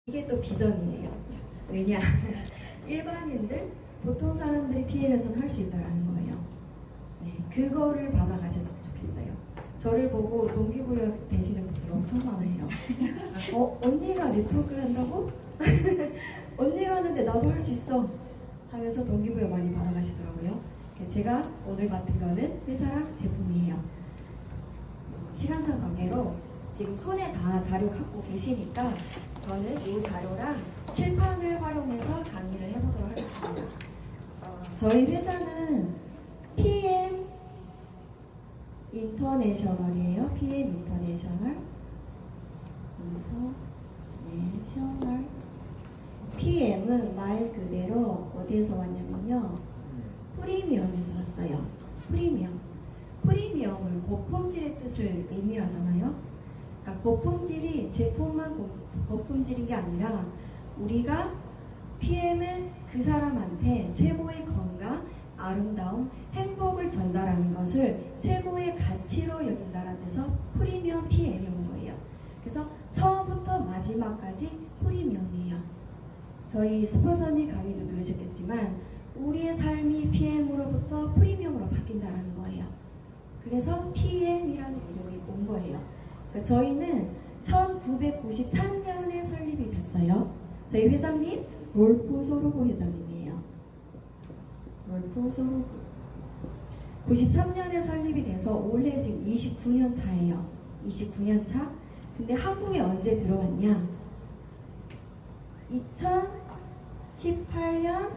이게 또 비전이에요. 왜냐? 일반인들, 보통 사람들이 PM에서는 할 수 있다는 거예요. 네, 그거를 받아가셨으면 좋겠어요. 저를 보고 동기부여 되시는 분들 엄청 많아요. 언니가 네트워크를 한다고? 언니가 하는데 나도 할 수 있어 하면서 동기부여 많이 받아가시더라고요. 제가 오늘 맡은 거는 회사랑 제품이에요. 시간상 관계로 지금 손에 다 자료 갖고 계시니까 저는 이 자료랑 칠판을 활용해서 강의를 해보도록 하겠습니다. 저희 회사는 PM 인터내셔널이에요. PM 인터내셔널. PM은 말 그대로 어디에서 왔냐면요. 프리미엄에서 왔어요. 프리미엄. 프리미엄은 고품질의 뜻을 의미하잖아요. 그러니까 고품질이 제품만 고품질인 게 아니라 우리가 PM은 그 사람한테 최고의 건강, 아름다움, 행복을 전달하는 것을 최고의 가치로 여긴다는 데서 프리미엄 PM이 온 거예요. 그래서 처음부터 마지막까지 프리미엄이에요. 저희 스폰서님 강의도 들으셨겠지만 우리의 삶이 PM으로부터 프리미엄으로 바뀐다는 거예요. 그래서 PM이라는 이름이 온 거예요. 그러니까 저희는 1993년에 설립이 됐어요. 저희 회장님 롤프 소르고 회장님이에요. 롤프 소르고 93년에 설립이 돼서 올해 지금 29년 차예요. 29년 차. 근데 한국에 언제 들어왔냐? 2018년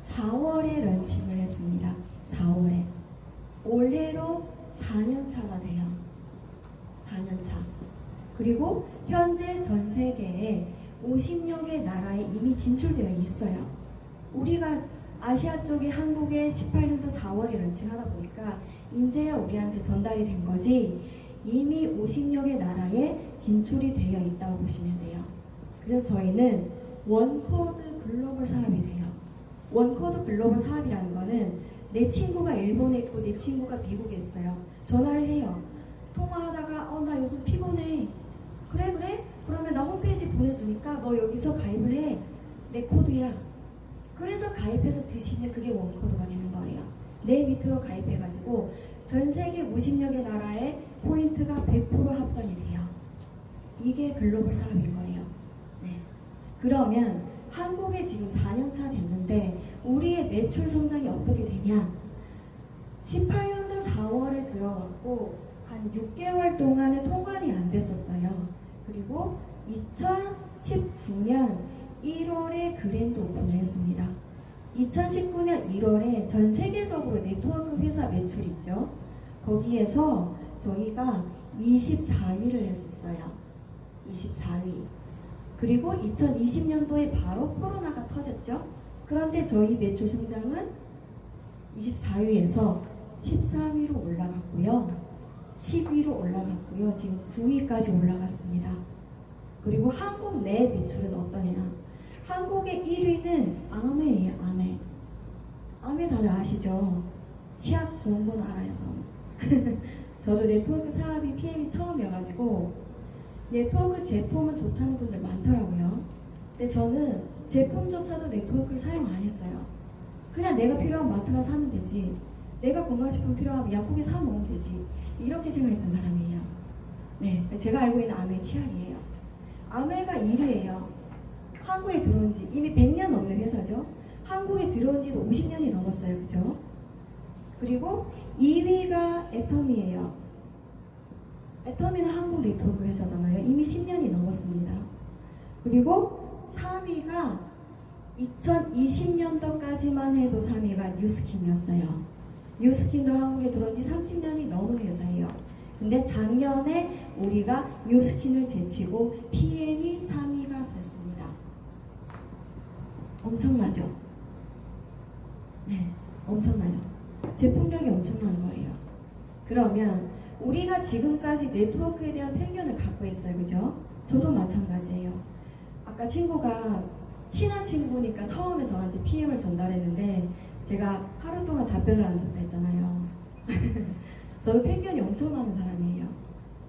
4월에 런칭을 했습니다. 4월에. 올해로 4년 차가 돼요. 4년 차. 그리고 현재 전 세계에 50여 개 나라에 이미 진출되어 있어요. 우리가 아시아 쪽에 한국에 18년도 4월에 런칭하다 보니까 이제야 우리한테 전달이 된 거지 이미 50여 개 나라에 진출이 되어 있다고 보시면 돼요. 그래서 저희는 원코드 글로벌 사업이 돼요. 원코드 글로벌 사업이라는 거는 내 친구가 일본에 있고 내 친구가 미국에 있어요. 전화를 해요. 통화하다가 나 요즘 피곤해. 그래? 그러면 나 홈페이지 보내주니까 너 여기서 가입을 해. 내 코드야. 그래서 가입해서 드시면 그게 원코드가 되는 거예요. 내 밑으로 가입해가지고 전 세계 50여 개 나라에 포인트가 100% 합산이 돼요. 이게 글로벌 사업인 거예요. 네. 그러면 한국에 지금 4년 차 됐는데 우리의 매출 성장이 어떻게 되냐? 18년도 4월에 들어갔고 한 6개월 동안은 통관이 안 됐었어요. 그리고 2019년 1월에 그랜드 오픈을 했습니다. 2019년 1월에 전 세계적으로 네트워크 회사 매출 있죠. 거기에서 저희가 24위를 했었어요. 24위. 그리고 2020년도에 바로 코로나가 터졌죠. 그런데 저희 매출 성장은 24위에서 13위로 올라갔고요. 10위로 올라갔고요. 지금 9위까지 올라갔습니다. 그리고 한국 내 매출은 어떠냐? 한국의 1위는 아메예요. 아메. 아메 다들 아시죠? 치약 좋은 건 알아요. 저는. 저도 네트워크 사업이 PM이 처음이어가지고 네트워크 제품은 좋다는 분들 많더라고요. 근데 저는 제품조차도 네트워크를 사용 안 했어요. 그냥 내가 필요한 마트 가서 사면 되지. 내가 건강식품 필요하면 약국에 사 먹으면 되지. 이렇게 생각했던 사람이에요. 네, 제가 알고 있는 아메 치약이에요. 아메가 1위예요. 한국에 들어온 지 이미 100년 넘는 회사죠. 한국에 들어온 지도 50년이 넘었어요. 그죠? 그리고 2위가 애터미예요. 애터미는 한국 네트워크 회사잖아요. 이미 10년이 넘었습니다. 그리고 3위가 2020년도까지만 해도 3위가 뉴스킨이었어요. 뉴스킨도 한국에 들어온 지 30년이 넘은 회사예요. 근데 작년에 우리가 뉴스킨을 제치고 PM이 3위가 됐습니다. 엄청나죠? 네, 엄청나요. 제품력이 엄청난 거예요. 그러면 우리가 지금까지 네트워크에 대한 편견을 갖고 있어요. 그죠? 저도 마찬가지예요. 아까 친구가 친한 친구니까 처음에 저한테 PM을 전달했는데 제가 하루 동안 답변을 안 줬다 했잖아요. 저도 편견이 엄청 많은 사람이에요.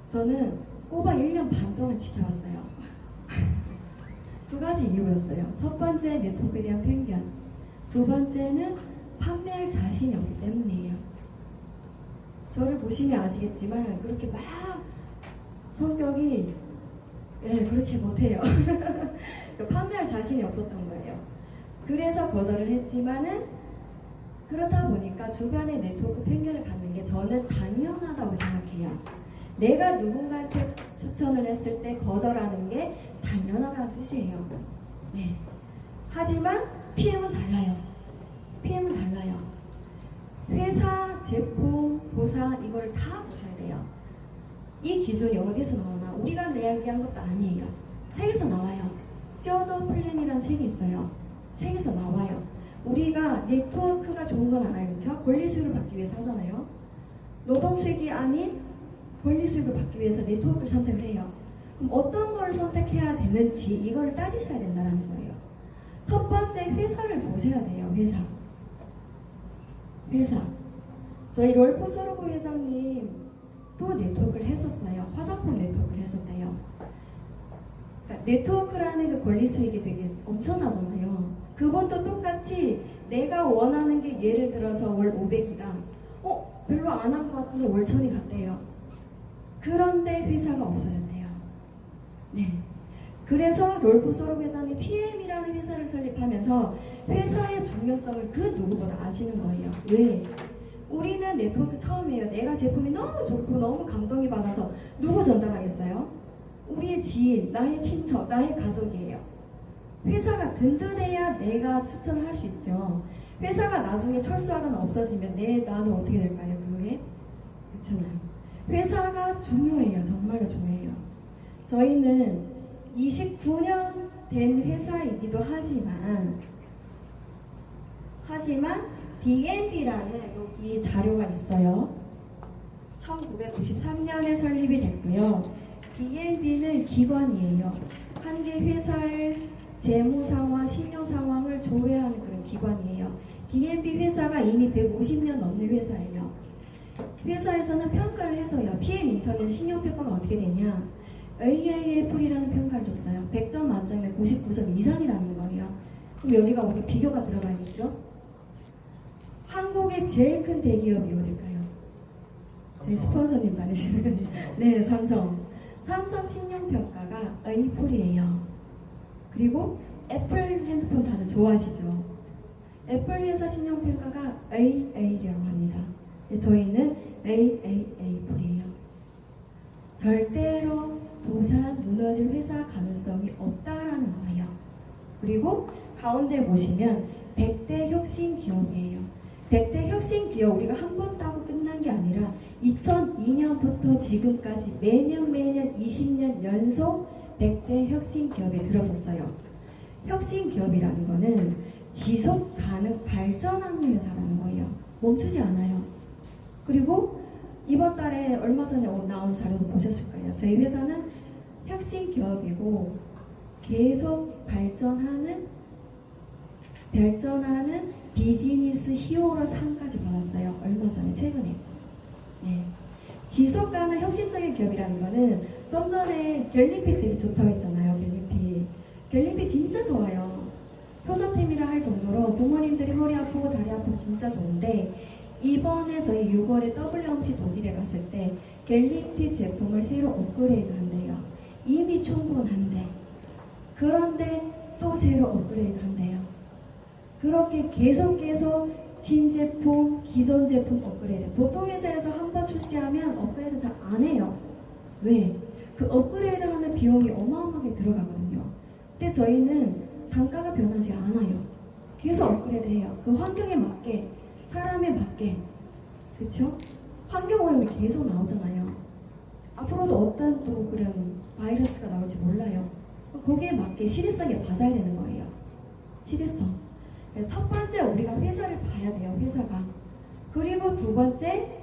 저는 꼬박 1년 반 동안 지켜봤어요. 두 가지 이유였어요. 첫 번째, 네트워크에 대한 편견. 두 번째는 판매할 자신이 없기 때문이에요. 저를 보시면 아시겠지만 그렇게 막 성격이 그렇지 못해요. 판매할 자신이 없었던 거예요. 그래서 거절을 했지만은 그러다 보니까 주변의 네트워크 편견을 갖는 게 저는 당연하다고 생각해요. 내가 누군가한테 추천을 했을 때 거절하는 게 당연하다는 뜻이에요. 네. 하지만 PM은 달라요. PM은 달라요. 회사, 제품, 보사 이걸 다 보셔야 돼요. 이 기준이 어디서 나오나? 우리가 이야기한 것도 아니에요. 책에서 나와요. 쇼더 플랜이라는 책이 있어요. 책에서 나와요. 우리가 네트워크가 좋은 건 알아요. 그렇죠? 권리 수익을 받기 위해서 하잖아요. 노동 수익이 아닌 권리 수익을 받기 위해서 네트워크를 선택을 해요. 그럼 어떤 걸 선택해야 되는지 이걸 따지셔야 된다는 거예요. 첫 번째, 회사를 보셔야 돼요. 회사. 저희 롤프 소르고 회장님 또 네트워크를 했었어요. 화장품 네트워크를 했었대요. 그러니까 네트워크라는 그 권리 수익이 되게 엄청나잖아요. 그분도 똑같이 내가 원하는 게 예를 들어서 월 500이다. 별로 안 한 것 같은데 월 1000이 갔대요. 그런데 회사가 없어졌대요. 네. 그래서 롤프 소르고 회장이 PM이라는 회사를 설립하면서 회사의 중요성을 그 누구보다 아시는 거예요. 왜? 우리는 네트워크 처음이에요. 내가 제품이 너무 좋고 너무 감동이 받아서 누구 전달하겠어요? 우리의 지인, 나의 친척, 나의 가족이에요. 회사가 든든해야 내가 추천을 할 수 있죠. 회사가 나중에 철수하거나 없어지면 나는 어떻게 될까요? 그게? 그렇잖아요. 회사가 중요해요. 정말로 중요해요. 저희는 29년 된 회사이기도 하지만 DMB라는 이 자료가 있어요. 1993년에 설립이 됐고요. DMB는 기관이에요. 한 개 회사의 재무 상황, 신용 상황을 조회하는 그런 기관이에요. DMB 회사가 이미 150년 넘는 회사예요. 회사에서는 평가를 해줘요. PM 인터넷 신용 평가가 어떻게 되냐? AAF이라는 평가를 줬어요. 100점 만점에 99점 이상이라는 거예요. 그럼 여기가 우리 비교가 들어가야겠죠? 한국의 제일 큰 대기업이 어딜까요? 저희 스폰서님 많으시는 네, 삼성 신용평가가 A+이에요. 그리고 애플 핸드폰 다들 좋아하시죠? 애플 회사 신용평가가 AA라고 합니다. 저희는 AAA+이에요. 절대로 도산 무너질 회사 가능성이 없다라는 거예요. 그리고 가운데 보시면 100대 혁신 기업이에요. 100대 혁신 기업 우리가 한 번 따고 끝난 게 아니라 2002년부터 지금까지 매년 20년 연속 100대 혁신 기업에 들어섰어요. 혁신 기업이라는 거는 지속 가능 발전하는 회사라는 거예요. 멈추지 않아요. 그리고 이번 달에 얼마 전에 나온 자료도 보셨을 거예요. 저희 회사는 혁신 기업이고 계속 발전하는 비즈니스 히어로 상까지 받았어요. 얼마 전에 최근에. 네. 지속 가능 혁신적인 기업이라는 거는 좀 전에 갤린핏 되게 좋다고 했잖아요. 갤린핏 진짜 좋아요. 효자템이라 할 정도로 부모님들이 허리 아프고 다리 아프고 진짜 좋은데 이번에 저희 6월에 WMC 독일에 갔을 때 갤린핏 제품을 새로 업그레이드 한대요. 이미 충분한데 그런데 또 새로 업그레이드 한대요. 그렇게 계속 신제품, 기존 제품 업그레이드. 보통 회사에서 한 번 출시하면 업그레이드 잘 안 해요. 왜? 그 업그레이드 하는 비용이 어마어마하게 들어가거든요. 근데 저희는 단가가 변하지 않아요. 계속 업그레이드 해요. 그 환경에 맞게, 사람에 맞게. 그쵸? 환경오염이 계속 나오잖아요. 앞으로도 어떤 또 그런 바이러스가 나올지 몰라요. 거기에 맞게 시대성에 맞아야 되는 거예요. 시대성. 그래서 첫 번째 우리가 회사를 봐야 돼요. 회사가. 그리고 두 번째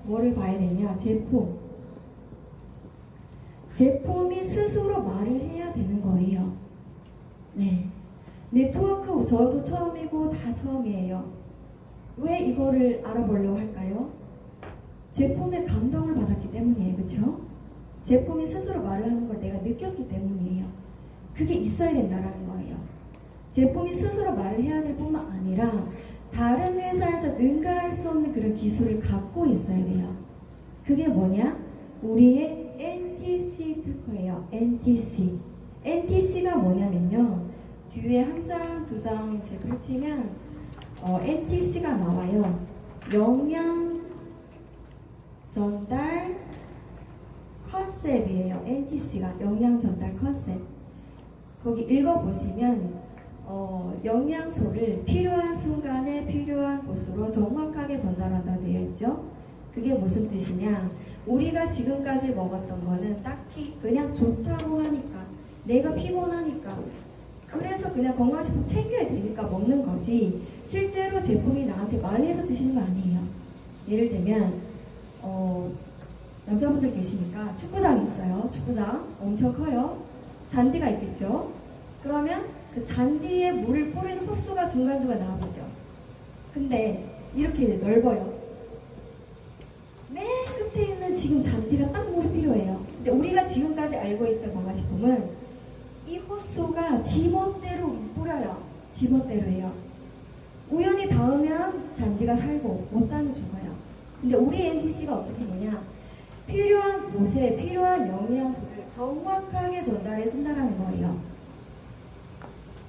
뭐를 봐야 되냐? 제품이 스스로 말을 해야 되는 거예요. 네. 네트워크 저도 처음이고 다 처음이에요. 왜 이거를 알아보려고 할까요? 제품의 감동을 받았기 때문이에요. 그렇죠? 제품이 스스로 말을 하는 걸 내가 느꼈기 때문이에요. 그게 있어야 된다는 거예요. 제품이 스스로 말을 해야 될 뿐만 아니라 다른 회사에서 능가할 수 없는 그런 기술을 갖고 있어야 돼요. 그게 뭐냐? 우리의 NTC 특허예요. NTC. NTC가 뭐냐면요. 뒤에 한 장, 두 장 이제 펼치면 NTC가 나와요. 영양 전달 컨셉이에요. NTC가 영양 전달 컨셉. 거기 읽어보시면 영양소를 필요한 순간에 필요한 곳으로 정확하게 전달한다 되어 있죠. 그게 무슨 뜻이냐? 우리가 지금까지 먹었던 거는 딱히 그냥 좋다고 하니까, 내가 피곤하니까, 그래서 그냥 건강식품 챙겨야 되니까 먹는 거지, 실제로 제품이 나한테 말을 해서 드시는 거 아니에요. 예를 들면 남자분들 계시니까 축구장이 있어요. 축구장 엄청 커요. 잔디가 있겠죠. 그러면 그 잔디에 물을 뿌리는 호수가 중간중간 나오겠죠. 근데 이렇게 넓어요. 맨 끝에 있는 지금 잔디가 딱 물이 필요해요. 근데 우리가 지금까지 알고 있던 건강식품은 이 호수가 지멋대로 뿌려요. 지멋대로예요. 우연히 닿으면 잔디가 살고 못 닿으면 죽어요. 근데 우리 NTC가 어떻게 되냐? 필요한 곳에 필요한 영양소를 정확하게 전달해 준다는 거예요.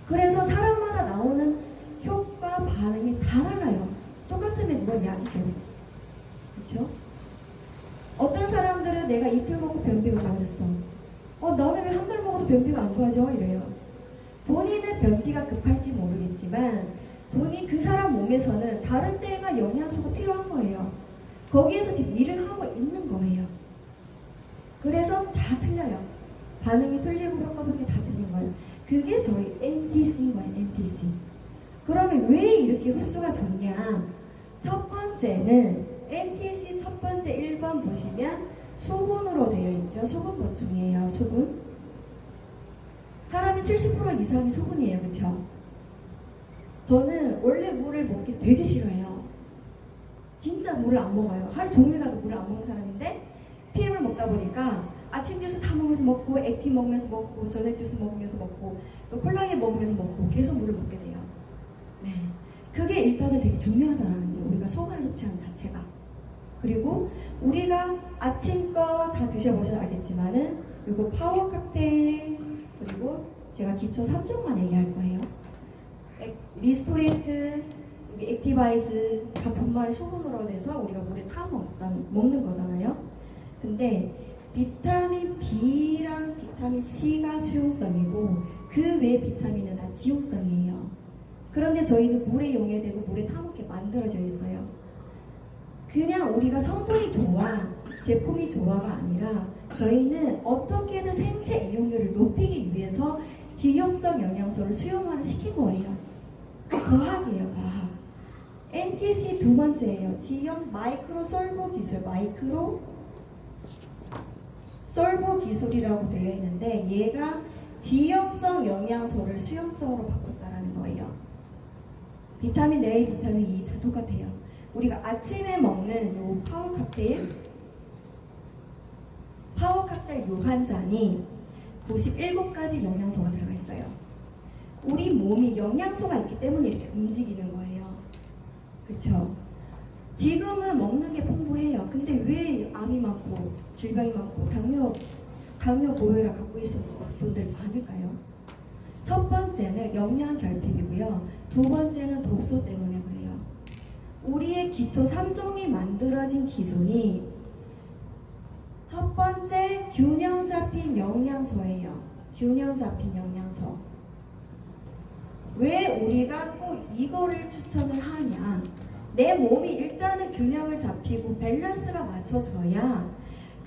그래서 사람마다 나오는 효과, 반응이 다 달라요. 똑같으면 그건 약이죠. 그렇죠? 어떤 사람들은 내가 이틀 먹고 변비가 좋아졌어. 나는 왜 한 달 먹어도 변비가 안 좋아져? 이래요. 본인은 변비가 급할지 모르겠지만 본인 그 사람 몸에서는 다른 데가 영양소가 필요한 거예요. 거기에서 지금 일을 하고 있는 거예요. 그래서 다 틀려요. 반응이 틀리고 효과분이 다 틀린 거예요. 그게 저희 NTC인 거예요. NTC. 그러면 왜 이렇게 흡수가 좋냐? 첫 번째는 NTC 첫 번째 1번 보시면 수분으로 되어 있죠. 수분 보충이에요. 수분. 사람이 70% 이상이 수분이에요. 그렇죠? 저는 원래 물을 먹기 되게 싫어해요. 진짜 물을 안 먹어요. 하루 종일 가도 물을 안 먹는 사람인데 PM을 먹다 보니까 아침 주스 다 먹으면서 먹고, 액티 먹으면서 먹고, 저녁 주스 먹으면서 먹고, 또 콜라겐 먹으면서 먹고 계속 물을 먹게 돼요. 네, 그게 일단은 되게 중요하다는 거예요. 우리가 수분을 섭취하는 자체가. 그리고 우리가 아침 거 다 드셔보셔서 알겠지만은 이거 파워 칵테일, 그리고 제가 기초 3종만 얘기할 거예요. 리스토레이트, 액티바이즈 다 분말이 수분으로 돼서 우리가 물에 타 먹는 거잖아요. 근데 비타민 B랑 비타민 C가 수용성이고 그 외 비타민은 다 지용성이에요. 그런데 저희는 물에 용해되고 물에 타먹게 만들어져 있어요. 그냥 우리가 성분이 좋아, 제품이 좋아가 아니라 저희는 어떻게든 생체 이용률을 높이기 위해서 지용성 영양소를 수용화를 시킨 거예요. 과학이에요, 과학. NTC 두 번째예요. 지형 마이크로 솔보 기술, 마이크로 솔보 기술이라고 되어 있는데 얘가 지형성 영양소를 수용성으로 바꿨다라는 거예요. 비타민 A, 비타민 E 다 똑같아요. 우리가 아침에 먹는 요 파워 칵테일 요 한 잔이 97가지 영양소가 들어가 있어요. 우리 몸이 영양소가 있기 때문에 이렇게 움직이는 거예요. 그쵸? 지금은 먹는 게 풍부해요. 근데 왜 암이 많고 질병이 많고 당뇨 고혈압 갖고 있는 분들 많을까요? 첫 번째는 영양 결핍이고요. 두 번째는 독소 때문에 그래요. 우리의 기초 3종이 만들어진 기준이 첫 번째 균형 잡힌 영양소예요. 균형 잡힌 영양소. 왜 우리가 꼭 이거를 추천을 하냐? 내 몸이 일단은 균형을 잡히고 밸런스가 맞춰져야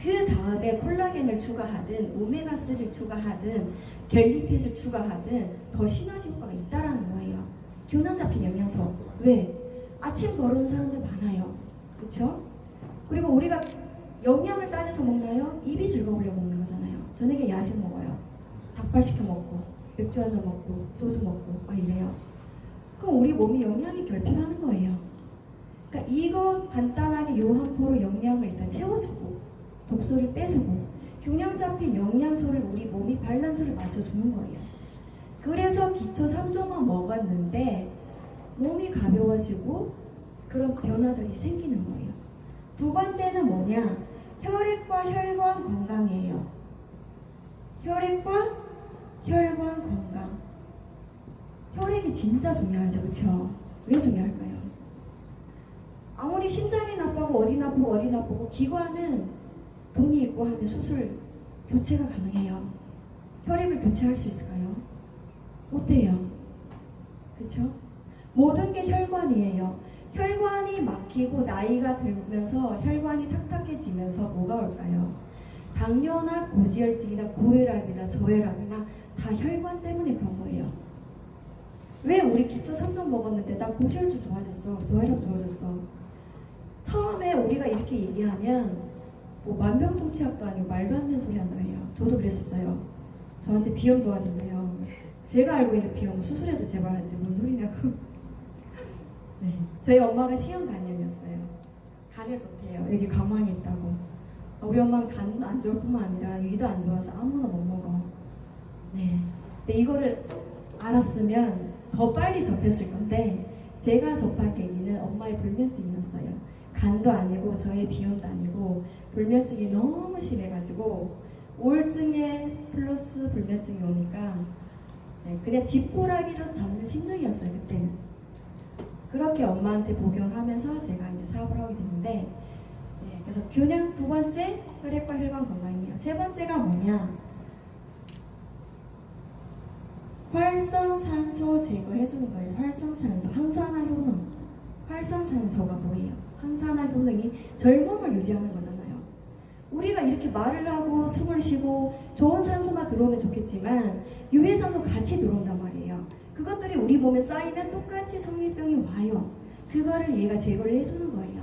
그 다음에 콜라겐을 추가하든 오메가3를 추가하든 겔리핏을 추가하든 더 시너지 효과가 있다라는 거예요. 균형 잡힌 영양소. 왜? 아침 거르는 사람들 많아요. 그쵸? 그리고 우리가 영양을 따져서 먹나요? 입이 즐거우려고 먹는 거잖아요. 저녁에 야식 먹어요. 닭발 시켜 먹고 맥주 한잔 먹고 소주 먹고 막 이래요. 그럼 우리 몸이 영양이 결핍하는 거예요. 그러니까 이거 간단하게 요 한 포로 영양을 일단 채워주고 독소를 빼주고 균형 잡힌 영양소를 우리 몸이 밸런스를 맞춰주는 거예요. 그래서 기초 3조만 먹었는데 몸이 가벼워지고 그런 변화들이 생기는 거예요. 두 번째는 뭐냐? 혈액과 혈관 건강이에요. 혈액과 혈관 건강. 혈액이 진짜 중요하죠, 그렇죠? 왜 중요할까요? 아무리 심장이 나쁘고 어디 나쁘고 기관은 돈이 있고 하면 수술 교체가 가능해요. 혈액을 교체할 수 있을까요? 못해요. 그렇죠? 모든 게 혈관이에요. 혈관이 막히고 나이가 들면서 혈관이 탁탁해지면서 뭐가 올까요? 당뇨나 고지혈증이나 고혈압이나 저혈압이나 다 혈관 때문에 그런 거예요. 왜 우리 기초 3종 먹었는데 나 고지혈증 좋아졌어, 저혈압 좋아졌어. 처음에 우리가 이렇게 얘기하면 뭐 만병통치약도 아니고 말도 안 되는 소리 한다 해요. 저도 그랬었어요. 저한테 비염 좋아진대요. 제가 알고 있는 비염은 수술해도 재발하는데 뭔 소리냐고. 네, 저희 엄마가 시형간염이었어요. 간에 좋대요. 여기 가망이 있다고. 우리 엄마는 간도 안 좋을 뿐만 아니라 위도 안 좋아서 아무거나 못 먹어. 네. 근데 이거를 알았으면 더 빨리 접했을 건데 제가 접한 계기는 엄마의 불면증이었어요. 간도 아니고 저의 비염도 아니고 불면증이 너무 심해가지고 우울증에 플러스 불면증이 오니까 네, 그냥 지푸라기로 잡는 심정이었어요. 그때는. 그렇게 엄마한테 복용하면서 제가 이제 사업을 하게 됐는데 네, 그래서 균형 두 번째 혈액과 혈관 건강이에요. 세 번째가 뭐냐? 활성산소 제거해주는 거예요. 활성산소, 항산화 효능. 활성산소가 뭐예요? 항산화 효능이 젊음을 유지하는 거잖아요. 우리가 이렇게 말을 하고 숨을 쉬고 좋은 산소만 들어오면 좋겠지만 유해산소 같이 들어온단 말이에요. 그것들이 우리 몸에 쌓이면 똑같이 성인병이 와요. 그거를 얘가 제거를 해주는 거예요.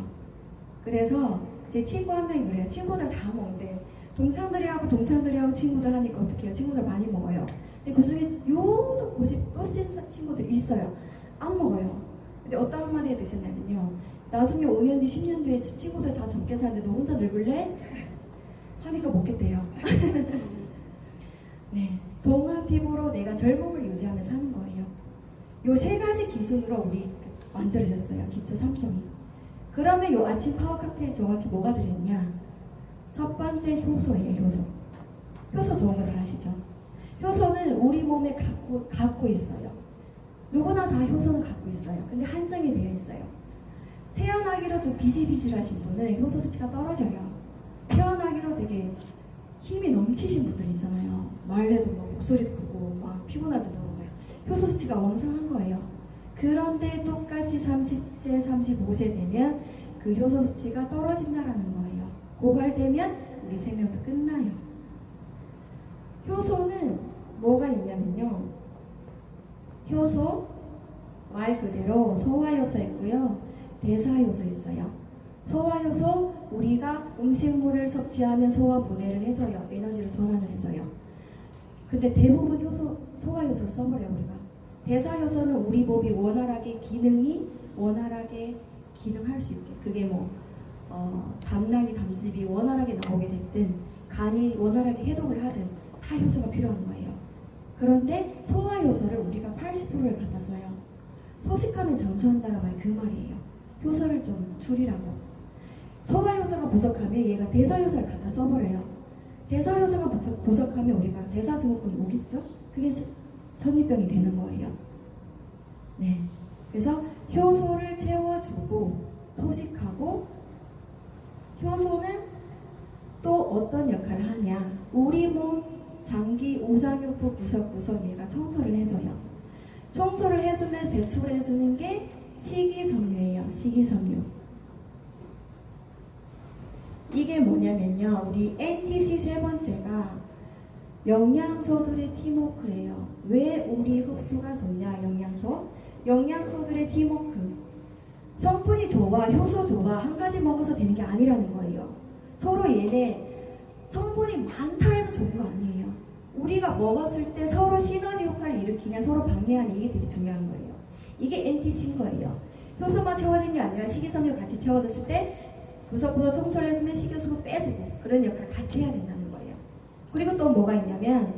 그래서 제 친구 한 명이 그래요. 친구들 다 먹는데 동창들이 하고 친구들 하니까 어떻게 해요? 친구들 많이 먹어요. 근데 그 중에 요도 고집 또 센 친구들 있어요. 안 먹어요. 근데 어떤 한마디에 드셨냐면요. 나중에 5년 뒤 10년 뒤에 친구들 다 젊게 사는데 너 혼자 늙을래? 하니까 먹겠대요. 네, 동안 피부로 내가 젊음을 유지하며 사는 거예요. 요 세 가지 기준으로 우리 만들어졌어요. 기초 3종이. 그러면 요 아침 파워 칵테일 정확히 뭐가 들어있냐? 첫 번째 효소예요. 효소. 효소 좋은 거 다 아시죠? 효소는 우리 몸에 갖고 있어요. 누구나 다 효소는 갖고 있어요. 근데 한정이 되어 있어요. 태어나기로 좀 비실비실하신 분은 효소 수치가 떨어져요. 태어나기로 되게 힘이 넘치신 분들 있잖아요. 말해도 막 목소리도 크고 막 피곤하지도 않아요. 효소 수치가 왕성한 거예요. 그런데 똑같이 30세, 35세 되면 그 효소 수치가 떨어진다라는 거예요. 고갈되면 우리 생명도 끝나요. 효소는 뭐가 있냐면요. 효소 말 그대로 소화효소 있고요. 대사효소 있어요. 소화효소 우리가 음식물을 섭취하면 소화 분해를 해줘요. 에너지를 전환을 해줘요. 근데 대부분 소화효소를 써버려요. 우리가. 대사효소는 우리 몸이 원활하게 기능할 수 있게 그게 뭐 담낭이 담즙이 원활하게 나오게 됐든 간이 원활하게 해독을 하든 다 효소가 필요한 거예요. 그런데 소화효소를 우리가 80%를 갖다 써요. 소식하면 장수한다는 말 그 말이에요. 효소를 좀 줄이라고. 소화효소가 부족하면 얘가 대사효소를 갖다 써버려요. 대사효소가 부족하면 우리가 대사증후군이 오겠죠? 그게 성인병이 되는 거예요. 네. 그래서 효소를 채워주고 소식하고 효소는 또 어떤 역할을 하냐? 우리 몸 장기 오장육부 구석구석 얘가 청소를 해줘요. 청소를 해주면 배출해주는 게 식이섬유예요. 식이섬유. 이게 뭐냐면요. 우리 NTC 세 번째가 영양소들의 팀워크예요. 왜 우리 흡수가 좋냐? 영양소들의 팀워크. 성분이 좋아, 효소 좋아 한 가지 먹어서 되는 게 아니라는 거예요. 서로 얘네 성분이 많다 해서 좋은 거 아니에요. 우리가 먹었을 때 서로 시너지 효과를 일으키냐 서로 방해하냐 이게 되게 중요한 거예요. 이게 NTC인 거예요. 효소만 채워진 게 아니라 식이섬유 같이 채워졌을 때 구석구석 청소를 해주면 식이섬유 빼주고 그런 역할을 같이 해야 된다는 거예요. 그리고 또 뭐가 있냐면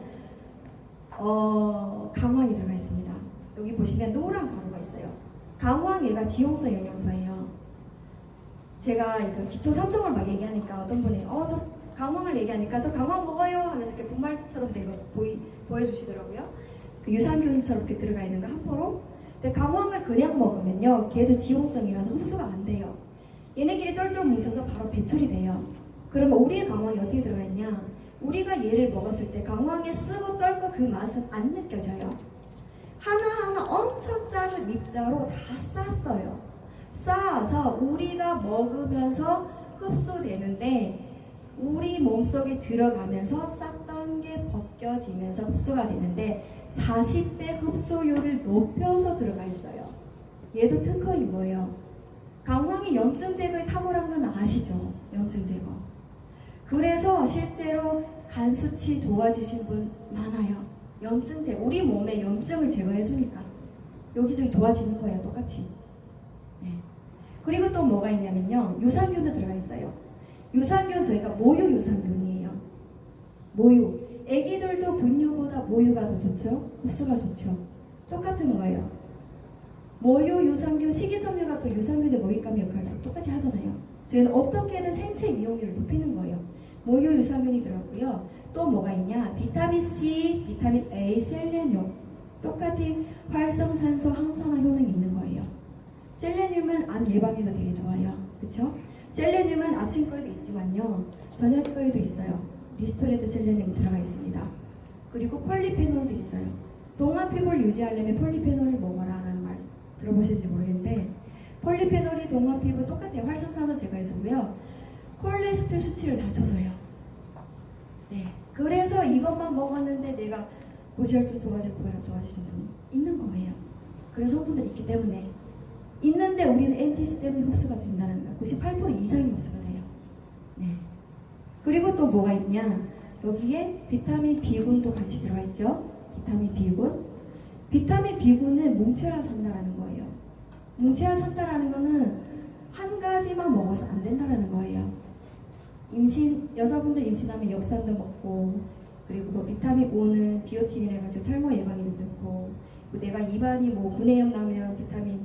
강황이 들어가 있습니다. 여기 보시면 노란 가루가 있어요. 강황 얘가 지용성 영양소예요. 제가 그 기초 3종을 막 얘기하니까 어떤 분이 저 강황을 얘기하니까 저 강황 먹어요 하면서 이렇게 분말처럼 된 거 보여주시더라고요. 그 유산균처럼 이렇게 들어가 있는 거 한 포로. 근데 강황을 그냥 먹으면요, 걔도 지용성이라서 흡수가 안 돼요. 얘네끼리 똘똘 뭉쳐서 바로 배출이 돼요. 그러면 우리의 강황이 어떻게 들어가 있냐? 우리가 얘를 먹었을 때 강황에 쓰고 떨고 그 맛은 안 느껴져요. 하나하나 엄청 작은 입자로 다 쌌어요. 쌓아서 우리가 먹으면서 흡수되는데 우리 몸속에 들어가면서 쌌던 게 벗겨지면서 흡수가 되는데 40배 흡수율을 높여서 들어가 있어요. 얘도 특허인 거예요. 강황이 염증 제거에 탁월한 건 아시죠? 염증 제거. 그래서 실제로 간 수치 좋아지신 분 많아요. 염증 제거, 우리 몸에 염증을 제거해 주니까 여기저기 좋아지는 거예요. 똑같이. 네. 그리고 또 뭐가 있냐면요, 유산균도 들어가 있어요. 유산균 저희가 모유 유산균이에요. 모유. 애기들도 분유보다 모유가 더 좋죠? 흡수가 좋죠? 똑같은 거예요. 모유 유산균, 식이섬유가 또 유산균의 먹잇감 역할을 똑같이 하잖아요. 저희는 어떻게든 생체 이용률을 높이는 거예요. 모유 유산균이 들었고요. 또 뭐가 있냐? 비타민 C, 비타민 A, 셀레늄. 똑같이 활성산소 항산화 효능이 있는 거예요. 셀레늄은 암 예방에도 되게 좋아요. 그쵸? 셀레늄은 아침 거에도 있지만요, 저녁 거에도 있어요. 리스토레드 셀레늄이 들어가 있습니다. 그리고 폴리페놀도 있어요. 동안 피부를 유지하려면 폴리페놀을 먹어라 라는 말 들어보셨는지 모르겠는데, 폴리페놀이 동안 피부 똑같아요. 활성산소 제거해주고요, 콜레스테롤 수치를 낮춰서요. 네. 그래서 이것만 먹었는데 내가 고지혈증 좋아지고 고혈압 좋아지신 분 있는 거예요. 그런 성분들이 있기 때문에. 있는데 우리는 엔티스 때문에 흡수가 된다는 거. 98% 이상이 흡수가 돼요. 네. 그리고 또 뭐가 있냐? 여기에 비타민 B군도 같이 들어가 있죠. 비타민 B군. 비타민 B군은 뭉쳐야 산다라는 거예요. 뭉쳐야 산다라는 거는 한 가지만 먹어서 안 된다라는 거예요. 여자분들 임신하면 엽산도 먹고, 그리고 뭐 비타민 O는 비오틴이라 해가지고 탈모 예방에도 좋고, 내가 입안이 뭐 구내염 나면 비타민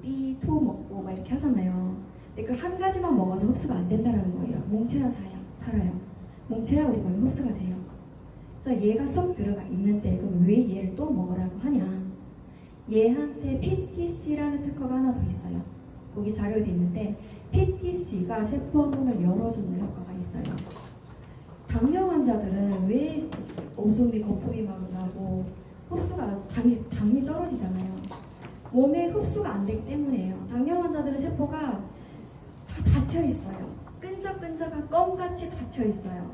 B2 먹고 막 이렇게 하잖아요. 근데 그 한 가지만 먹어서 흡수가 안 된다는 거예요. 뭉쳐야 살아요. 뭉쳐야 우리 몸에 흡수가 돼요. 그래서 얘가 쏙 들어가 있는데 그럼 왜 얘를 또 먹으라고 하냐? 얘한테 PTC라는 특허가 하나 더 있어요. 거기 자료도 있는데 PTC가 세포문을 열어주는 효과가 있어요. 당뇨 환자들은 왜 오줌이 거품이 막 나고 흡수가 당이 떨어지잖아요. 몸에 흡수가 안 되기 때문이에요. 당뇨 환자들은 세포가 다 닫혀 있어요. 끈적끈적한 껌같이 닫혀 있어요.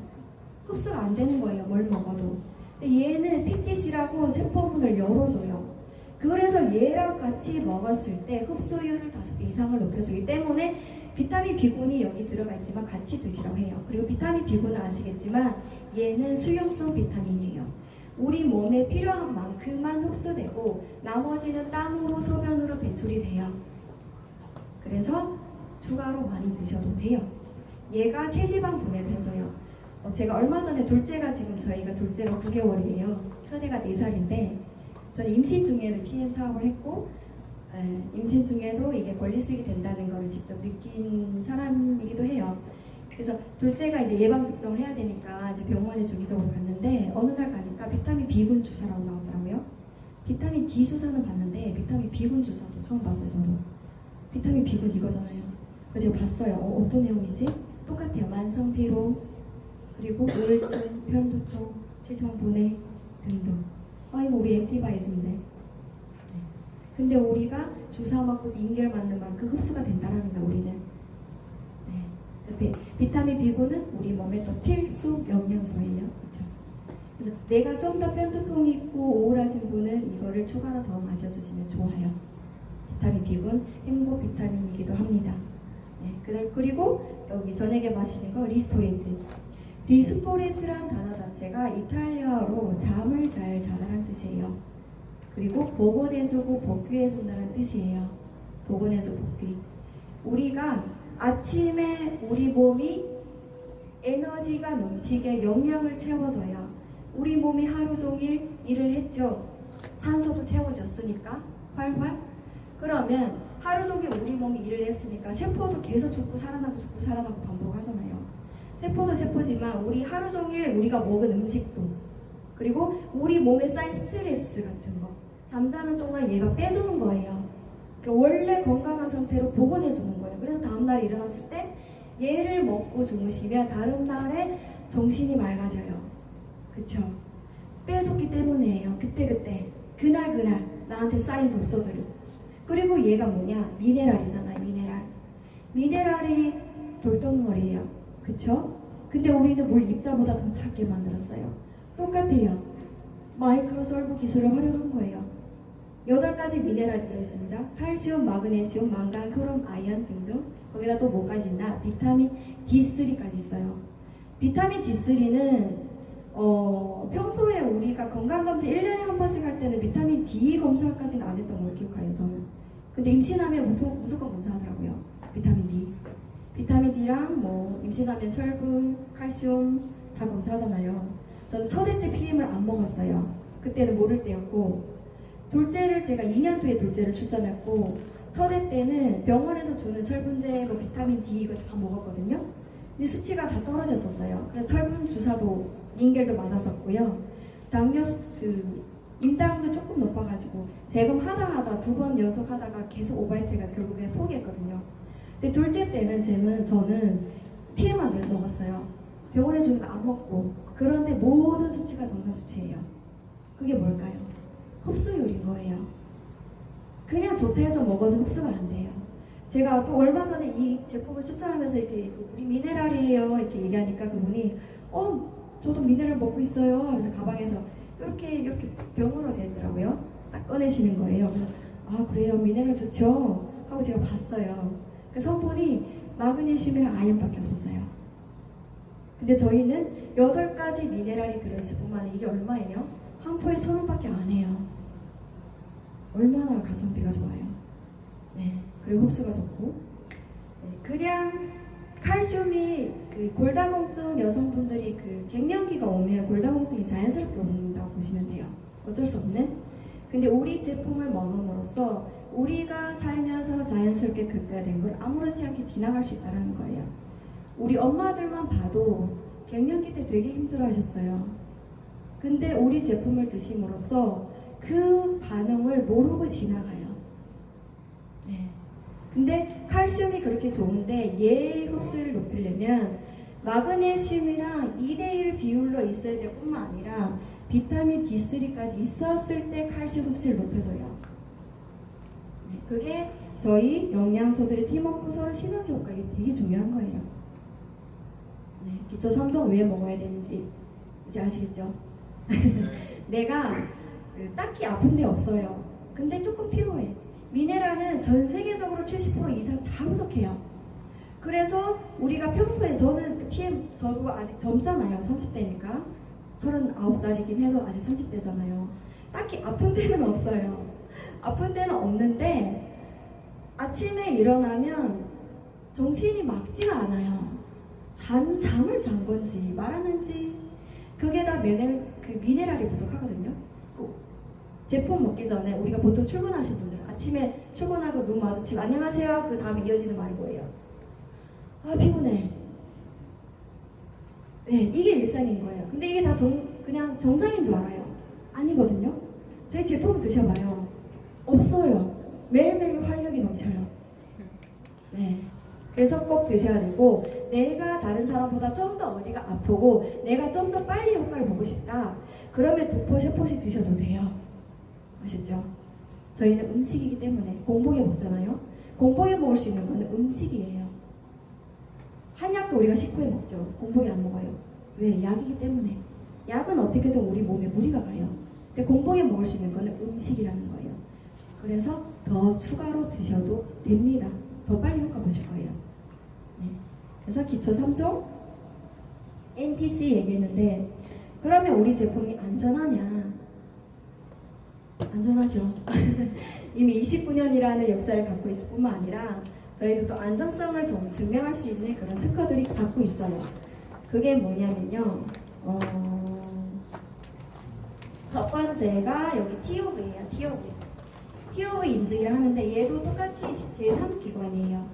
흡수가 안 되는 거예요. 뭘 먹어도. 근데 얘는 PTC라고 세포문을 열어줘요. 그래서 얘랑 같이 먹었을 때 흡수율을 5배 이상을 높여주기 때문에 비타민 B군이 여기 들어가 있지만 같이 드시라고 해요. 그리고 비타민 B군은 아시겠지만 얘는 수용성 비타민이에요. 우리 몸에 필요한 만큼만 흡수되고 나머지는 땀으로 소변으로 배출이 돼요. 그래서 추가로 많이 드셔도 돼요. 얘가 체지방 분해도 해줘요. 제가 얼마 전에 둘째가 지금 저희가 둘째가 9개월이에요. 첫애가 4살인데 저는 임신 중에도 PM 사업을 했고 임신 중에도 이게 권리수익이 된다는 걸 직접 느낀 사람이기도 해요. 그래서 둘째가 이제 예방 접종을 해야 되니까 이제 병원에 주기적으로 갔는데 어느 날 가니까 비타민 B군 주사라고 나오더라고요. 비타민 D 주사는 봤는데 비타민 B군 주사도 처음 봤어요. 저도 비타민 B군 이거잖아요. 그래서 제가 봤어요. 어떤 내용이지? 똑같아요. 만성 피로, 그리고 우울증, 편두통, 체지방 분해 등등. 이거 우리 액티바이즈인데. 네. 근데 우리가 주사 맞고 인결 맞는 만큼 흡수가 된다는 거야, 우리는. 네. 비타민 B군은 우리 몸에 또 필수 영양소예요. 그렇죠? 그래서 내가 좀 더 편두통이 있고 우울하신 분은 이거를 추가로 더 마셔주시면 좋아요. 비타민 B군 행복 비타민이기도 합니다. 네. 그리고 여기 저녁에 마시는 거 리스토레이트. 리스토레이트란 단어 자체가 이탈리아어로 잠을 잘 자라는 뜻이에요. 그리고 복원해주고 복귀해준다는 뜻이에요. 복원해주고 복귀. 우리가 아침에 우리 몸이 에너지가 넘치게 영양을 채워줘야 우리 몸이 하루 종일 일을 했죠. 산소도 채워졌으니까 활활. 그러면 하루 종일 우리 몸이 일을 했으니까 세포도 계속 죽고 살아나고 죽고 살아나고 반복하잖아요. 세포도 세포지만 우리 하루 종일 우리가 먹은 음식도, 그리고 우리 몸에 쌓인 스트레스 같은 거 잠자는 동안 얘가 빼주는 거예요. 그러니까 원래 건강한 상태로 복원해 주는 거예요. 그래서 다음날 일어났을 때 얘를 먹고 주무시면 다른 날에 정신이 맑아져요. 그쵸? 빼줬기 때문이에요. 그때그때 그날 나한테 쌓인 독소들을. 그리고 얘가 뭐냐? 미네랄이잖아요. 미네랄이 돌덩어리예요. 그쵸? 근데 우리는 물 입자보다 더 작게 만들었어요. 똑같아요. 마이크로솔브 기술을 활용한 거예요. 8가지 미네랄이 들어있습니다. 칼슘, 마그네슘, 망간, 크롬, 아연 등등. 거기다 또 뭐까지 있나? 비타민 D3까지 있어요. 비타민 D3는 평소에 우리가 건강검진 1년에 한 번씩 할 때는 비타민 D 검사까지는 안 했던 걸 기억해요, 저는. 근데 임신하면 보통 무조건 검사하더라고요. 비타민 D. 비타민 D랑 뭐 임신하면 철분, 칼슘 다 검사하잖아요. 저는 첫애 때 PM을 안 먹었어요. 그때는 모를 때였고, 둘째를 제가 2년 뒤에 둘째를 출산했고, 첫애 때는 병원에서 주는 철분제, 뭐 비타민 D 이거 다 먹었거든요. 근데 수치가 다 떨어졌었어요. 그래서 철분 주사도 링겔도 맞았었고요. 임당도 조금 높아가지고 재검하다 2번 연속 하다가 계속 오바이트해가지고 결국에 포기했거든요. 근데 둘째 때는 저는 피해만 먹었어요. 병원에 주는 거 안 먹고. 그런데 모든 수치가 정상 수치예요. 그게 뭘까요? 흡수율인 거예요. 그냥 좋다 해서 먹어서 흡수가 안 돼요. 제가 또 얼마 전에 이 제품을 추천하면서 이렇게 우리 미네랄이에요 이렇게 얘기하니까 그분이 저도 미네랄 먹고 있어요 하면서 가방에서 이렇게 병으로 되어 있더라고요. 딱 꺼내시는 거예요. 그래서 아 그래요, 미네랄 좋죠 하고 제가 봤어요. 그 성분이 마그네슘이랑 아연밖에 없었어요. 근데 저희는 8가지 미네랄이 들어있을 뿐만 아니라 이게 얼마예요? 한 포에 1,000원밖에 안 해요. 얼마나 가성비가 좋아요. 네, 그리고 흡수가 좋고. 네, 그냥 칼슘이 그 골다공증 여성분들이 그 갱년기가 오면 골다공증이 자연스럽게 온다고 보시면 돼요. 어쩔 수 없는. 근데 우리 제품을 먹음으로써 우리가 살면서 자연스럽게 극대화된 걸 아무렇지 않게 지나갈 수 있다는 거예요. 우리 엄마들만 봐도 갱년기 때 되게 힘들어하셨어요. 근데 우리 제품을 드심으로써 그 반응을 모르고 지나가요. 네. 근데 칼슘이 그렇게 좋은데 얘 흡수를 높이려면 마그네슘이랑 2대1 비율로 있어야 될 뿐만 아니라 비타민 D3까지 있었을 때 칼슘 흡수를 높여줘요. 네. 그게 저희 영양소들의 팀워크 서로 시너지 효과, 이게 되게 중요한 거예요. 네. 기초 3종 왜 먹어야 되는지 이제 아시겠죠? 내가 딱히 아픈 데 없어요. 근데 조금 필요해. 미네랄은 전 세계적으로 70% 이상 다 부족해요. 그래서 우리가 평소에 저는 PM, 저도 아직 젊잖아요. 30대니까. 39살이긴 해도 아직 30대잖아요. 딱히 아픈 데는 없어요. 아픈 데는 없는데 아침에 일어나면 정신이 맑지가 않아요. 잠을 잔 건지 말았는지 그게 다 미네랄이 부족하거든요. 제품 먹기 전에 우리가 보통 출근하신 분들 아침에 출근하고 눈 마주치면 안녕하세요. 그 다음에 이어지는 말이 뭐예요? 아 피곤해. 네, 이게 일상인 거예요. 근데 이게 다 그냥 정상인 줄 알아요. 아니거든요. 저희 제품 드셔봐요. 없어요. 매일매일 활력이 넘쳐요. 네. 그래서 꼭 드셔야 되고, 내가 다른 사람보다 좀 더 어디가 아프고 내가 좀 더 빨리 효과를 보고 싶다. 그러면 2포, 3포씩 드셔도 돼요. 아셨죠? 저희는 음식이기 때문에 공복에 먹잖아요. 공복에 먹을 수 있는 거는 음식이에요. 한약도 우리가 식후에 먹죠. 공복에 안 먹어요. 왜? 약이기 때문에. 약은 어떻게든 우리 몸에 무리가 가요. 근데 공복에 먹을 수 있는 거는 음식이라는 거예요. 그래서 더 추가로 드셔도 됩니다. 더 빨리 효과 보실 거예요. 네. 그래서 기초 3종 NTC 얘기했는데, 그러면 우리 제품이 안전하냐? 안전하죠. 이미 29년이라는 역사를 갖고 있을 뿐만 아니라 저희도 또 안정성을 증명할 수 있는 그런 특허들이 갖고 있어요. 그게 뭐냐면요. 첫 번째가 여기 TOV예요. TOV. TOV 인증이라 하는데 얘도 똑같이 제3기관이에요.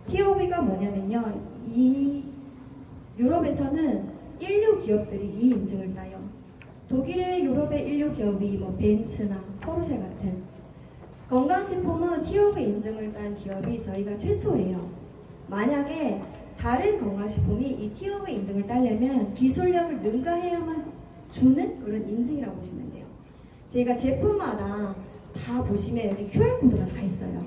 TOV가 뭐냐면요. 이 유럽에서는 인류 기업들이 이 인증을 따요. 독일의 유럽의 인류 기업이 뭐 벤츠나 포르쉐 같은 건강식품은 TOV 인증을 딴 기업이 저희가 최초예요. 만약에 다른 건강식품이 이 TOV 인증을 따려면 기술력을 능가해야만 주는 그런 인증이라고 보시면 돼요. 저희가 제품마다 다 보시면 여기 QR코드가 다 있어요.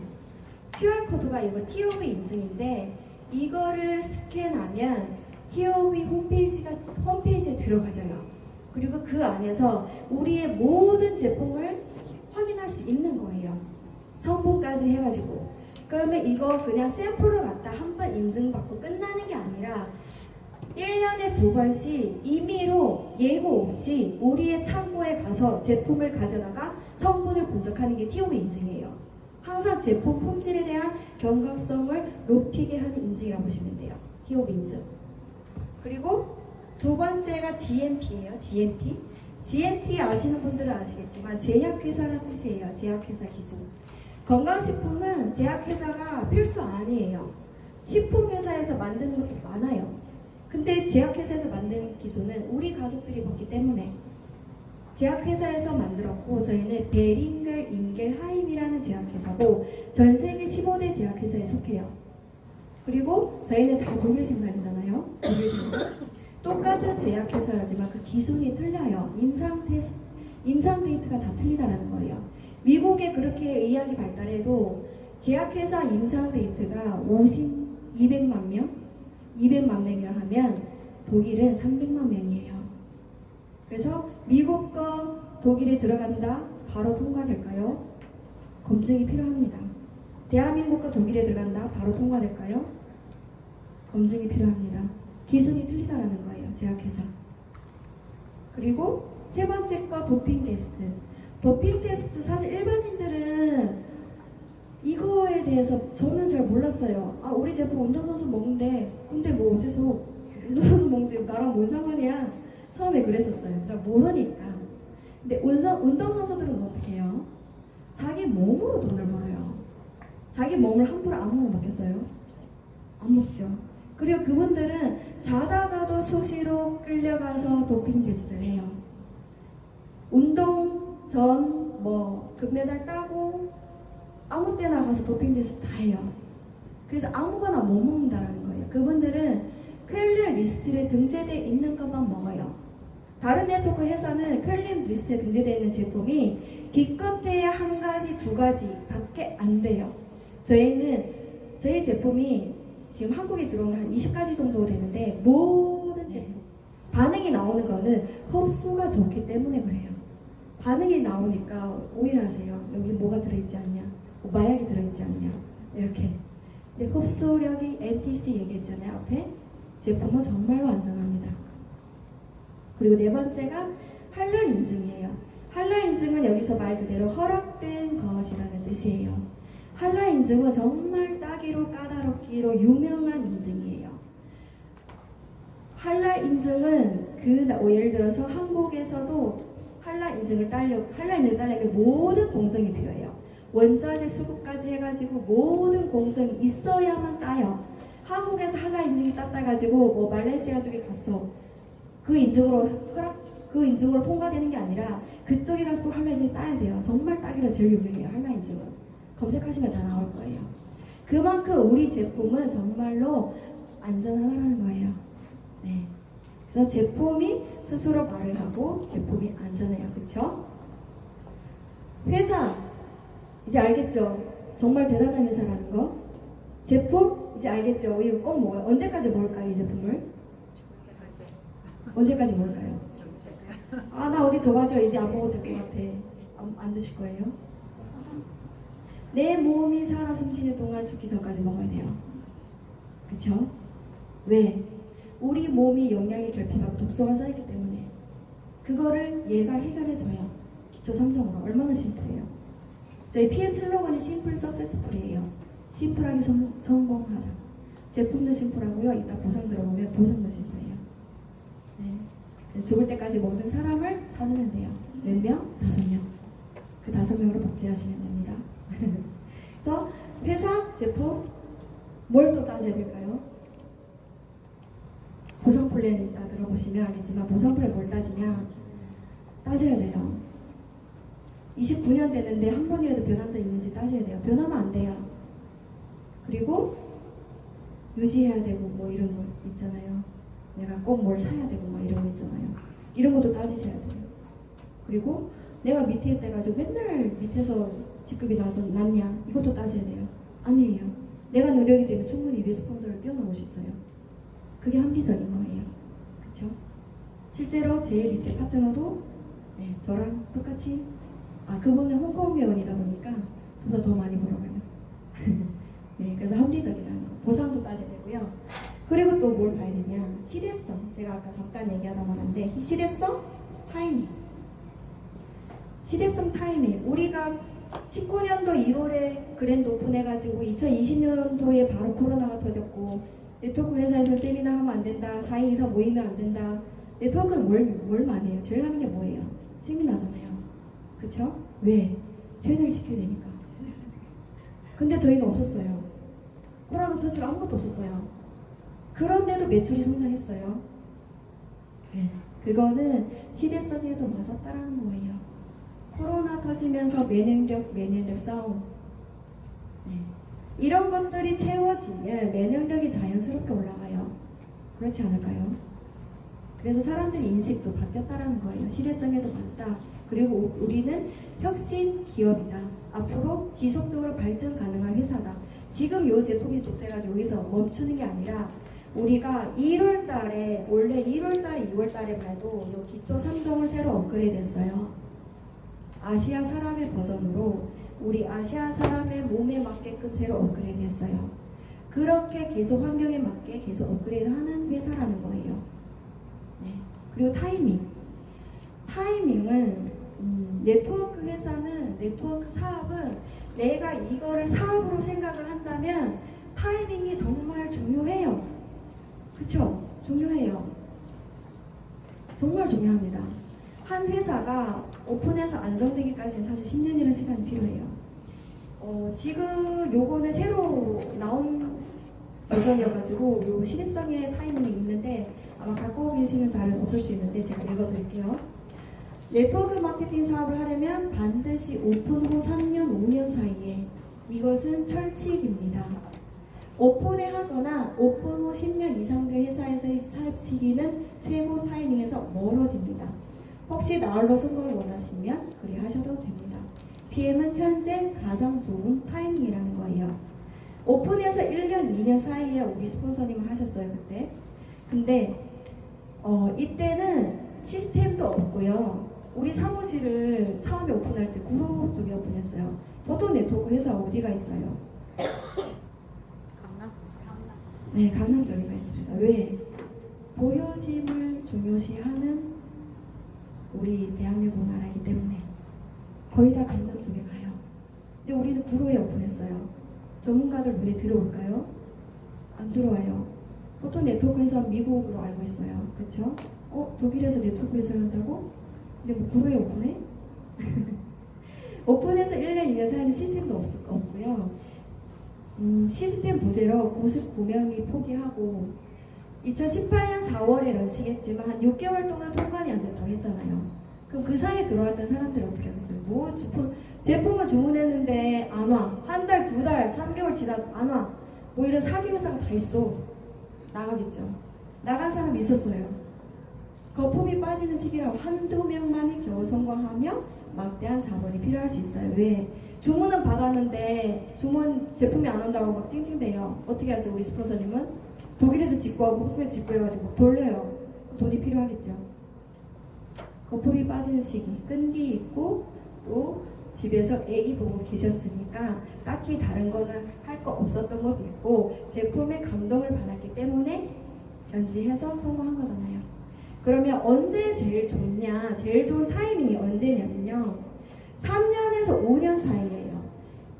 QR코드가 이거 TOV 인증인데 이거를 스캔하면 TOV 홈페이지에 들어가져요. 그리고 그 안에서 우리의 모든 제품을 확인할 수 있는 거예요. 성분까지 해가지고. 그러면 이거 그냥 샘플을 갖다 한 번 인증받고 끝나는 게 아니라 1년에 2번씩 임의로 예고 없이 우리의 창고에 가서 제품을 가져다가 성분을 분석하는 게 TOV 인증이에요. 항상 제품 품질에 대한 경각성을 높이게 하는 인증이라고 보시면 돼요. TOV 인증. 그리고 두 번째가 GMP예요. GMP. GMP 아시는 분들은 아시겠지만 제약회사라는 뜻이에요. 제약회사 기준. 건강식품은 제약회사가 필수 아니에요. 식품회사에서 만드는 것도 많아요. 근데 제약회사에서 만든 기술은 우리 가족들이 먹기 때문에 제약회사에서 만들었고 저희는 베링겔 인겔하임이라는 제약회사고 전 세계 15대 제약회사에 속해요. 그리고 저희는 다 독일 생산이잖아요. 독일 생산. 똑같은 제약회사라지만 그 기술이 틀려요. 임상 데이터가 다 틀리다라는 거예요. 미국에 그렇게 의학이 발달해도 제약회사 임상 데이터가 200만 명이라 하면 독일은 300만 명이에요. 그래서 미국과 독일에 들어간다 바로 통과될까요? 검증이 필요합니다. 대한민국과 독일에 들어간다 바로 통과될까요? 검증이 필요합니다. 기준이 틀리다라는 거예요. 제약회사. 그리고 세 번째 거 도핑 테스트. 도핑 테스트 사실 일반인들은 이거에 대해서 저는 잘 몰랐어요. 아 우리 제품 운동선수 먹는데 근데 뭐 어째서 운동선수 먹는데 나랑 뭔 상관이야? 처음에 그랬었어요. 잘 모르니까. 근데 운동선수들은 어떻게 해요? 자기 몸으로 돈을 벌어요. 자기 몸을 함부로 아무나 먹겠어요? 안 먹죠. 그리고 그분들은 자다가도 수시로 끌려가서 도핑 테스트를 해요. 운동 전 뭐 금메달 따고 아무 때나 가서 도핑 테스트 다 해요. 그래서 아무거나 못 먹는다라는 거예요. 그분들은 퀄리 리스트에 등재되어 있는 것만 먹어요. 다른 네트워크 회사는 퀄리 리스트에 등재되어 있는 제품이 기껏해야 한 가지, 두 가지 밖에 안 돼요. 저희 제품이 지금 한국에 들어온 한 20가지 정도 되는데 모든 제품 반응이 나오는 거는 흡수가 좋기 때문에 그래요. 반응이 나오니까 오해하세요. 여기 뭐가 들어있지 않냐? 마약이 들어있지 않냐? 이렇게. 근데 흡수력이 NTC 얘기했잖아요. 앞에. 제품은 정말로 안전합니다. 그리고 네 번째가 할랄 인증이에요. 할랄 인증은 여기서 말 그대로 허락된 것이라는 뜻이에요. 할랄 인증은 정말 따기로 까다롭기로 유명한 인증이에요. 할랄 인증은 예를 들어서 한국에서도 할랄 인증을 따려면 모든 공정이 필요해요. 원자재 수급까지 해가지고 모든 공정이 있어야만 따요. 한국에서 할랄 인증이 땄다가지고 뭐 말레이시아 쪽에 갔어. 그 인증으로 통과되는 게 아니라 그쪽에 가서 또 할랄 인증 따야 돼요. 정말 따기로 제일 유명해요. 할랄 인증은. 검색하시면 다 나올 거예요. 그만큼 우리 제품은 정말로 안전하다는 거예요. 네. 그래서 제품이 스스로 말을 하고 제품이 안전해요. 그쵸? 회사 이제 알겠죠? 정말 대단한 회사라는 거. 제품 이제 알겠죠? 이거 꼭 먹어요. 언제까지 먹을까요? 이 제품을? 언제까지 먹을까요? 아 나 어디 줘가지고 이제 안 먹어도 될 것 같아. 안 드실 거예요? 내 몸이 살아 숨쉬는 동안 죽기 전까지 먹어야 돼요. 그쵸? 왜? 우리 몸이 영양의 결핍하고 독소가 쌓이기 때문에 그거를 얘가 해결해줘요. 기초 3종으로. 얼마나 심플해요. 저희 PM 슬로건이 심플 서세스풀이에요. 심플하게 성공하다. 제품도 심플하고요. 이따 보상 들어보면 보상도 심플해요. 네. 그래서 죽을 때까지 먹는 사람을 찾으면 돼요. 몇 명? 5명. 그 5명으로 복제하시면 됩니다. 그래서 회사, 제품, 뭘 또 따져야 될까요? 보상 플랜이 있다 들어보시면 알겠지만 보상 플랜 뭘 따지냐? 따져야 돼요. 29년 됐는데 한 번이라도 변한 적 있는지 따져야 돼요. 변하면 안 돼요. 그리고 유지해야 되고 뭐 이런 거 있잖아요. 내가 꼭 뭘 사야 되고 막 이런 거 있잖아요. 이런 것도 따지셔야 돼요. 그리고 내가 밑에 있다가지고 맨날 밑에서 직급이 나서 났냐? 이것도 따져야 돼요. 아니에요. 내가 능력이 되면 충분히 위에 스폰서를 뛰어넘을 수 있어요. 그게 합리적인 거예요. 그렇죠? 실제로 제일 밑에 파트너도 네, 저랑 똑같이 그분은 홍콩 회원이다 보니까 저보다 더 많이 벌어가요. 네, 그래서 합리적이라는 거. 보상도 따져야 되고요. 그리고 또 뭘 봐야 되냐? 시대성. 제가 아까 잠깐 얘기하다 말았는데 시대성, 타이밍. 시대성 타이밍. 우리가 19년도 2월에 그랜드 오픈해가지고 2020년도에 바로 코로나가 터졌고 네트워크 회사에서 세미나 하면 안 된다. 4인 이상 모이면 안 된다. 네트워크는 뭘 많이 해요? 제일 하는 게 뭐예요? 세미나잖아요. 그쵸? 왜? 세미나를 시켜야 되니까. 근데 저희는 없었어요. 코로나 터지고 아무것도 없었어요. 그런데도 매출이 성장했어요. 네. 그거는 시대성에도 맞았다라는 거예요. 코로나 터지면서 매능력 싸움. 네. 이런 것들이 채워지면 매능력이 자연스럽게 올라가요. 그렇지 않을까요? 그래서 사람들의 인식도 바뀌었다라는 거예요. 시대성에도 맞다. 그리고 우리는 혁신 기업이다. 앞으로 지속적으로 발전 가능한 회사다. 지금 요 제품이 좋대가지고 여기서 멈추는 게 아니라 우리가 1월 달에 원래 1월 달에 2월 달에 봐도 요 기초 3종을 새로 업그레이드 했어요. 아시아 사람의 버전으로 우리 아시아 사람의 몸에 맞게끔 새로 업그레이드 했어요. 그렇게 계속 환경에 맞게 계속 업그레이드 하는 회사라는 거예요. 네. 그리고 타이밍은 네트워크 회사는 네트워크 사업은 내가 이거를 사업으로 생각을 한다면 타이밍이 정말 중요해요. 그쵸? 중요해요. 정말 중요합니다. 한 회사가 오픈해서 안정되기까지는 사실 10년이라는 시간이 필요해요. 지금 요거는 새로 나온 버전이어가지고 요 시대성의 타이밍이 있는데 아마 갖고 계시는 자료는 없을 수 있는데 제가 읽어드릴게요. 네트워크 마케팅 사업을 하려면 반드시 오픈 후 3년, 5년 사이에 이것은 철칙입니다. 오픈에 하거나 오픈 후 10년 이상 된 회사에서의 사업 시기는 최고 타이밍에서 멀어집니다. 혹시 나홀로 성공을 원하시면 그리 하셔도 됩니다. PM은 현재 가장 좋은 타이밍이라는 거예요. 오픈해서 1년, 2년 사이에 우리 스폰서님을 하셨어요, 그때. 근데 이때는 시스템도 없고요. 우리 사무실을 처음에 오픈할 때 구로 쪽에 오픈했어요. 보통 네트워크 회사 어디가 있어요? 강남? 네, 강남 쪽에 가 있습니다. 왜? 보여짐을 중요시하는 우리 대한민국 나라이기 때문에 거의 다 강남 쪽에 가요. 근데 우리는 구로에 오픈했어요. 전문가들 눈에 들어올까요? 안 들어와요. 보통 네트워크 회사 미국으로 알고 있어요. 그렇죠? 독일에서 네트워크 회사를 한다고? 근데 뭐 구로에 오픈해? 오픈해서 1년, 2년 사이에는 시스템도 없고요. 시스템 부재로 99명이 포기하고 2018년 4월에 런칭했지만 한 6개월 동안 통관이 안 됐다고 했잖아요. 그럼 그 사이에 들어왔던 사람들은 어떻게 하겠어요? 뭐 제품을 주문했는데 안 와. 한 달, 2달, 3개월 지나도 안 와. 뭐 이런 사기 회사가 다 있어. 나가겠죠. 나간 사람이 있었어요. 거품이 빠지는 시기라고 한두 명만이 겨우 성공하며 막대한 자본이 필요할 수 있어요. 왜? 주문은 받았는데 주문 제품이 안 온다고 막 찡찡대요. 어떻게 하세요? 우리 스폰서님은 독일에서 직구하고 한국에서 직구해가지고 돌려요. 돈이 필요하겠죠. 거품이 빠지는 시기, 끈기 있고 또 집에서 애기 보고 계셨으니까 딱히 다른 거는 할 거 없었던 것도 있고 제품에 감동을 받았기 때문에 견지해서 성공한 거잖아요. 그러면 언제 제일 좋냐? 제일 좋은 타이밍이 언제냐면요. 3년에서 5년 사이예요.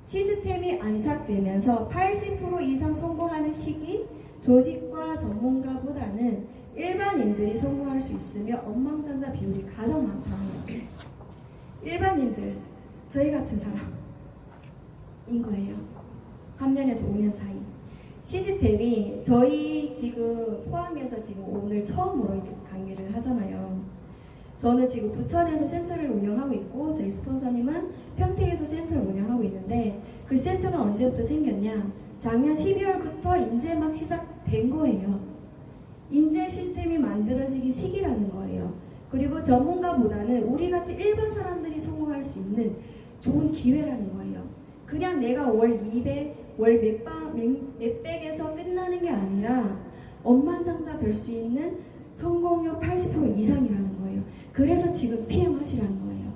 시스템이 안착되면서 80% 이상 성공하는 시기, 조직과 전문가보다는 일반인들이 성공할 수 있으며 억만장자 비율이 가장 많다는 거예요. 일반인들, 저희 같은 사람인 거예요. 3년에서 5년 사이. 시스템이 저희 지금 포함해서 지금 오늘 처음으로 이렇게 강의를 하잖아요. 저는 지금 부천에서 센터를 운영하고 있고 저희 스폰서님은 평택에서 센터를 운영하고 있는데 그 센터가 언제부터 생겼냐? 작년 12월부터 이제 막 시작된 거예요. 인재 시스템이 만들어지기 시기라는 거예요. 그리고 전문가보다는 우리 같은 일반 사람들이 성공할 수 있는 좋은 기회라는 거예요. 그냥 내가 월 200, 월 몇백에서 끝나는 게 아니라 억만장자 될 수 있는 성공률 80% 이상이라는 거예요. 그래서 지금 PM 하시라는 거예요.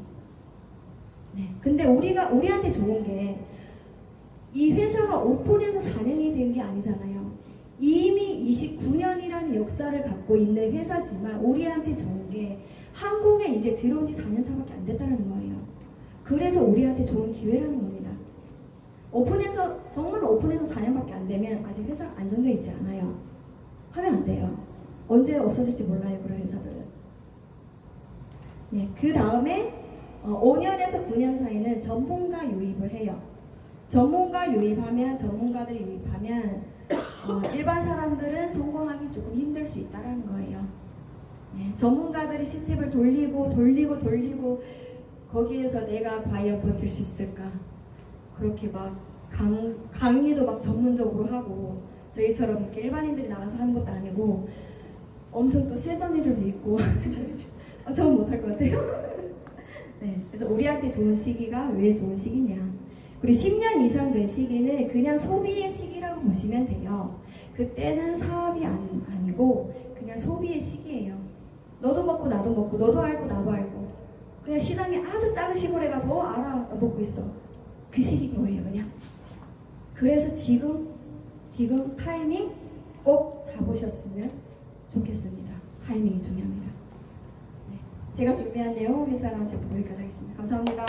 네. 근데 우리한테 좋은 게 이 회사가 오픈해서 4년이 된 게 아니잖아요. 이미 29년이라는 역사를 갖고 있는 회사지만 우리한테 좋은 게 한국에 이제 들어온 지 4년 차밖에 안 됐다는 거예요. 그래서 우리한테 좋은 기회라는 겁니다. 정말로 오픈해서 4년밖에 안 되면 아직 회사가 안정되어 있지 않아요. 하면 안 돼요. 언제 없어질지 몰라요, 그런 회사들은. 네, 그 다음에 5년에서 9년 사이는 전문가 유입을 해요. 전문가들이 유입하면 일반 사람들은 성공하기 조금 힘들 수 있다는 거예요. 네, 전문가들이 시스템을 돌리고 거기에서 내가 과연 버틸 수 있을까? 그렇게 막 강의도 막 전문적으로 하고 저희처럼 이렇게 일반인들이 나가서 하는 것도 아니고 엄청 또 세던 일들도 있고 저는 못할 것 같아요. 네, 그래서 우리한테 좋은 시기가 왜 좋은 시기냐? 그리고 10년 이상 된 시기는 그냥 소비의 시기라고 보시면 돼요. 그때는 사업이 아니고 그냥 소비의 시기예요. 너도 먹고 나도 먹고 너도 알고 나도 알고 그냥 시장이 아주 작은 시골에가 더 알아먹고 있어. 그 시기인 거예요, 그냥. 그래서 지금 타이밍 꼭 잡으셨으면 좋겠습니다. 타이밍이 중요합니다. 네, 제가 준비한 내용 회사랑 제품 여기까지 하겠습니다. 감사합니다.